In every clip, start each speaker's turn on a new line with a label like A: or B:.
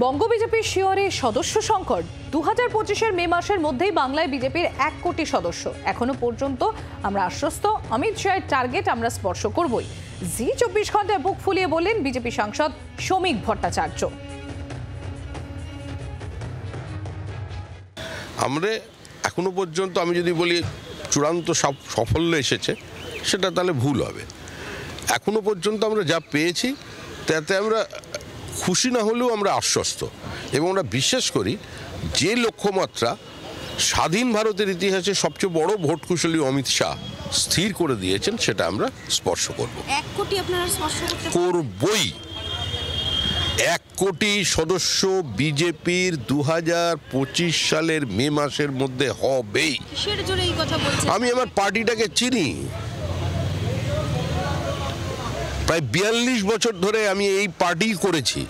A: বঙ্গ বিজেপির শিয়রে সদস্য সংকট 2025-এর মে মাসের মধ্যেই বাংলায় বিজেপির 1 কোটি সদস্য। এখনো পর্যন্ত আমরা আশ্বস্ত, অমিত শাহের টার্গেট আমরা স্পর্শ করবই। জি 24 ঘন্টায় বুক ফুলিয়ে বললেন বিজেপি সাংসদ শ্রমিক ভট্টাচার্য।
B: আমরা এখনো পর্যন্ত আমি যদি বলি চূড়ান্ত সাফল্য এসেছে, সেটা তাহলে ভুল হবে। এখনো পর্যন্ত আমরা যা পেয়েছি তাতে আমরা খুশি না হলেও আমরা আশ্বস্ত, এবং আমরা বিশ্বাস করি যে লক্ষ্যমাত্রা স্বাধীন ভারতের ইতিহাসে সবচেয়ে বড় ভোট কুশলী অমিত শাহ স্থির করে দিয়েছেন, সেটা আমরা স্পর্শ করব।
C: 1 কোটি আপনারা স্পর্শ
B: করবই। 1 কোটি সদস্য বিজেপির 2025 সালের মে মাসের মধ্যে হবেই।
C: কিসের জোরে এই কথা বলছেন?
B: আমি আমার পার্টিটাকে চিনি, প্রায় 42 বছর ধরে আমি এই পার্টি করেছি।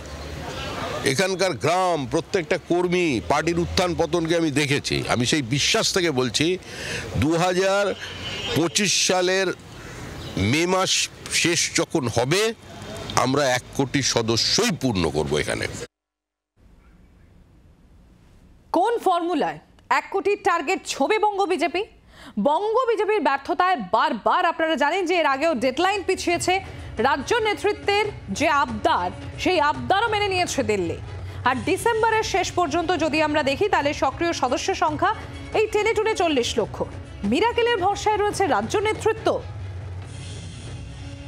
B: এখানকার গ্রাম, প্রত্যেকটা কর্মী, পার্টির উত্থান পতনকে আমি দেখেছি। আমি সেই বিশ্বাস থেকে বলছি 2025 সালের মে মাস শেষ যখন হবে, আমরা 1 কোটি সদস্যই পূর্ণ করব। এখানে
A: কোন ফর্মুলায় 1 কোটির টার্গেট ছোবে বঙ্গ বিজেপি? বঙ্গ বিজেপির ব্যর্থতায় বারবার আপনারা জানেন যে এর আগেও ডেডলাইন পিছিয়েছে। রাজ্য নেতৃত্বের যে আবদার, সেই আবদারও মেনে নিয়েছে দিল্লি। আর ডিসেম্বরের শেষ পর্যন্ত যদি আমরা দেখি, তাহলে সক্রিয় সদস্য সংখ্যা এই টেনে টুনে 40 লক্ষ। মিরাকেলের ভরসায় রয়েছে রাজ্য নেতৃত্ব।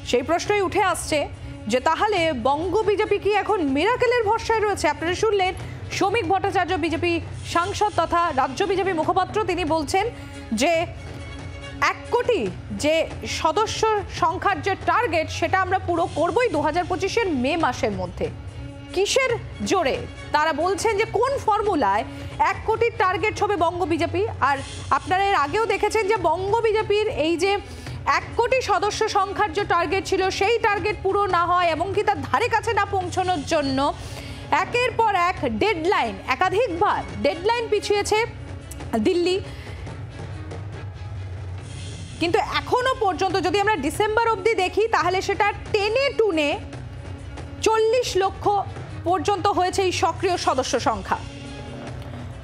A: সেই প্রশ্নই উঠে আসছে যে তাহলে বঙ্গ বিজেপি কি এখন মিরাকেলের ভরসায় রয়েছে? আপনারা শুনলেন শ্রমিক ভট্টাচার্য, বিজেপি সাংসদ তথা রাজ্য বিজেপি মুখপাত্র, তিনি বলছেন যে 1 কোটি যে সদস্য সংখ্যার যে টার্গেট, সেটা আমরা পুরো করবই 2025-এর মে মাসের মধ্যে। কিসের জোরে তারা বলছেন যে কোন ফর্মুলায় 1 কোটির টার্গেট হবে বঙ্গ বিজেপি? আর আপনারা এর আগেও দেখেছেন যে বঙ্গ বিজেপির এই যে 1 কোটি সদস্য সংখ্যার যে টার্গেট ছিল, সেই টার্গেট পুরো না হয় এবং কি তার ধারে কাছে না পৌঁছানোর জন্য একের পর এক ডেডলাইন, একাধিকবার ডেডলাইন পিছিয়েছে দিল্লি। কিন্তু এখনো পর্যন্ত যদি আমরা ডিসেম্বর অবধি দেখি, তাহলে সেটা টেনে টুনে 40 লক্ষ পর্যন্ত হয়েছে এই সক্রিয় সদস্য সংখ্যা।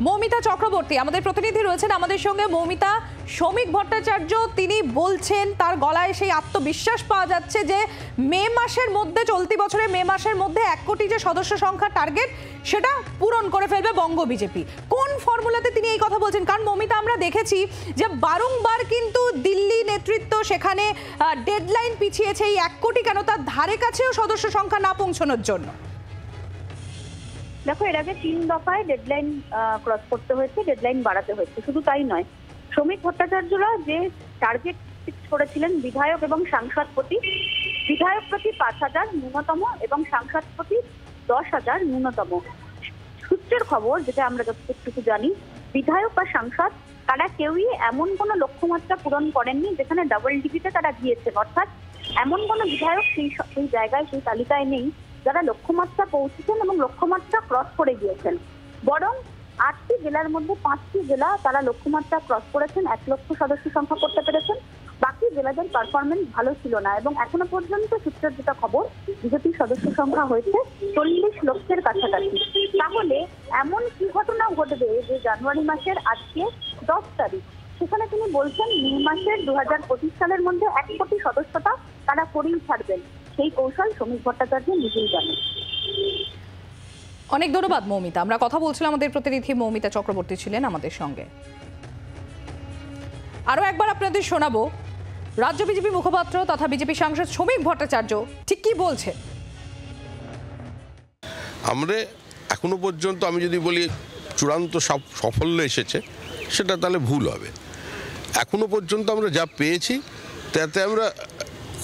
A: মৌমিতা চক্রবর্তী আমাদের প্রতিনিধি রয়েছেন আমাদের সঙ্গে। মৌমিতা, শ্রমিক ভট্টাচার্য তিনি বলছেন, তার গলায় সেই আত্মবিশ্বাস পাওয়া যাচ্ছে যে মে মাসের মধ্যে, চলতি বছরের মে মাসের মধ্যে 1 কোটি যে সদস্য সংখ্যা টার্গেট, সেটা পূরণ করে ফেলবে বঙ্গ বিজেপি। কোন ফর্মুলাতে তিনি এই কথা বলছেন? কারণ মৌমিতা, আমরা দেখেছি যে বারংবার কিন্তু দিল্লি নেতৃত্ব সেখানে ডেডলাইন পিছিয়েছে এই 1 কোটি কেন, তার ধারে কাছেও সদস্য সংখ্যা না পৌঁছানোর জন্য।
D: দেখো, এর আগে 3 দফায় ডেডলাইন ক্রস করতে হয়েছে, ডেডলাইন বাড়াতে হয়েছে। শুধু তাই নয়, শ্রমিক ভট্টাচার্যরা যে টার্গেট ফিক্স করেছিলেন বিধায়ক এবং সাংসদ প্রতি, বিধায়ক প্রতি 5,000 ন্যূনতম এবং সাংসদ প্রতি 10,000 ন্যূনতম। সূত্রের খবর, যেটা আমরা যতটুকু জানি, বিধায়ক বা সাংসদ তারা কেউই এমন কোনো লক্ষ্যমাত্রা পূরণ করেননি যেখানে ডাবল ডিজিটে তারা গিয়েছেন। অর্থাৎ এমন কোনো বিধায়ক সেই জায়গায়, সেই তালিকায় নেই যারা লক্ষ্যমাত্রা পৌঁছেছেন এবং লক্ষ্যমাত্রা ক্রস করে গিয়েছেন। বরং 8টি জেলার মধ্যে 5টি জেলা তারা লক্ষ্যমাত্রা ক্রস করেছেন, 1 লক্ষ সদস্য সংখ্যা করতে পেরেছেন। বাকি জেলাদের পারফরমেন্স ভালো ছিল না, এবং এখনো পর্যন্ত সূত্রের যেটা খবর, বিজেপির সদস্য সংখ্যা হয়েছে 40 লক্ষের কাছাকাছি। তাহলে এমন কি ঘটনা ঘটবে যে জানুয়ারি মাসের আজকে 10 তারিখ, সেখানে তিনি বলছেন মে মাসের 2025 সালের মধ্যে 1 কোটি সদস্যতা তারা করেই ছাড়বেন। সেই কৌশল শ্রমিক ভট্টাচার্য নিজেই জানেন।
A: অনেক ধন্যবাদ মৌমিতা। আমরা কথা বলছিলাম, আমাদের প্রতিনিধি মৌমিতা চক্রবর্তী ছিলেন আমাদের সঙ্গে। আরো একবার আপনাদের শোনাবো রাজ্য বিজেপি মুখপাত্র তথা বিজেপি সাংসদ শ্রমিক ভট্টাচার্য ঠিক কি বলছে।
B: আমরা এখনো পর্যন্ত আমি যদি বলি চূড়ান্ত সাফল্য এসেছে, সেটা তাহলে ভুল হবে। এখনো পর্যন্ত আমরা যা পেয়েছি তাতে আমরা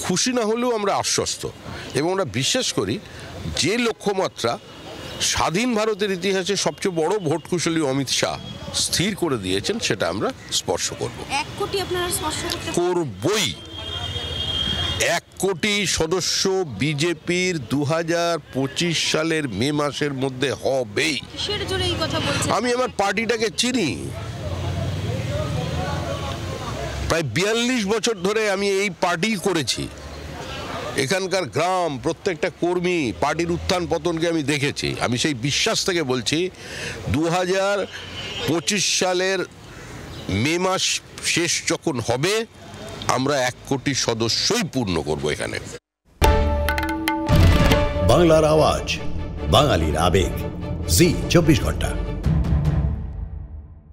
B: খুশি না হলেও আমরা আশ্বস্ত, এবং আমরা বিশ্বাস করি যে লক্ষ্যমাত্রা স্বাধীন ভারতের ইতিহাসে সবচেয়ে বড় ভোট কুশলী অমিত শাহ স্থির করে দিয়েছেন, সেটা আমরা স্পর্শ করব।
C: 1 কোটি আপনারা স্পর্শ
B: করবই। 1 কোটি সদস্য বিজেপির 2025 সালের মে মাসের মধ্যে হবেই।
C: কিসের জোরে এই কথা বলছেন?
B: আমি আমার পার্টিটাকে চিনি, প্রায় 42 বছর ধরে আমি এই পার্টি করেছি। এখানকার গ্রাম, প্রত্যেকটা কর্মী, পার্টির উত্থান পতনকে আমি দেখেছি। আমি সেই বিশ্বাস থেকে বলছি 2025 সালের মে মাস শেষ যখন হবে, আমরা 1 কোটি সদস্যই পূর্ণ করব এখানে।
E: বাংলার আওয়াজ, বাঙালির আবেগ, জি 24 ঘন্টা।